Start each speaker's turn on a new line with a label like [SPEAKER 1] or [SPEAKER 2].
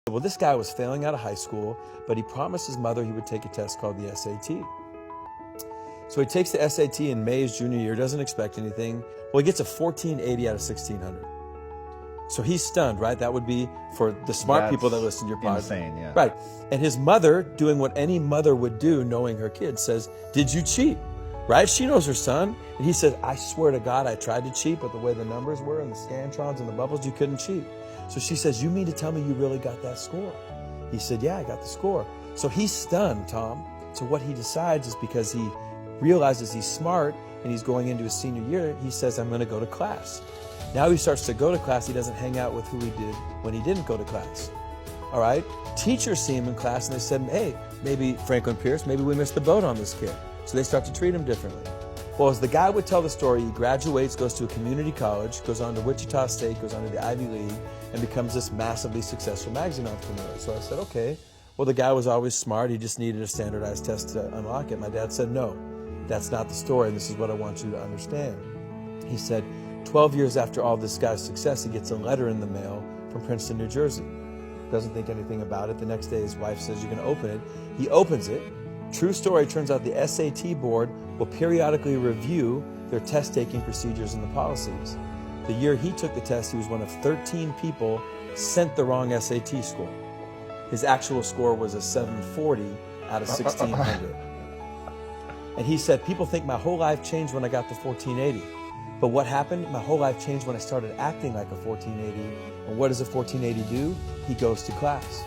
[SPEAKER 1] Well, this guy was failing out of high school, but he promised his mother he would take a test called the SAT. So he takes the SAT in May, his junior year, doesn't expect anything. Well, he gets a 1480 out of 1600. So he's stunned, right? That would be for the smart people that listen to your podcast.
[SPEAKER 2] Insane, yeah.
[SPEAKER 1] Right. And his mother, doing what any mother would do, knowing her kid, says, "Did you cheat?" Right? She knows her son. And he says, "I swear to God, I tried to cheat, but the way the numbers were and the scantrons and the bubbles, you couldn't cheat." So she says, "You mean to tell me you really got that score?" He said, "Yeah, I got the score." So he's stunned, Tom. So what he decides is, because he realizes he's smart and he's going into his senior year, he says, "I'm going to go to class." Now he starts to go to class. He doesn't hang out with who he did when he didn't go to class. All right? Teachers see him in class and they said, "Hey, maybe Franklin Pierce, maybe we missed the boat on this kid." So they start to treat him differently. Well, as the guy would tell the story, he graduates, goes to a community college, goes on to Wichita State, goes on to the Ivy League, and becomes this massively successful magazine entrepreneur. So I said, okay, well, the guy was always smart. He just needed a standardized test to unlock it. My dad said, "No, that's not the story. This is what I want you to understand." He said, 12 years after all this guy's success, he gets a letter in the mail from Princeton, New Jersey. Doesn't think anything about it. The next day, his wife says, "You're going to open it." He opens it. True story, turns out the SAT board will periodically review their test-taking procedures and the policies. The year he took the test, he was one of 13 people sent the wrong SAT score. His actual score was a 740 out of 1600. And he said, "People think my whole life changed when I got the 1480. But what happened? My whole life changed when I started acting like a 1480. And what does a 1480 do? He goes to class."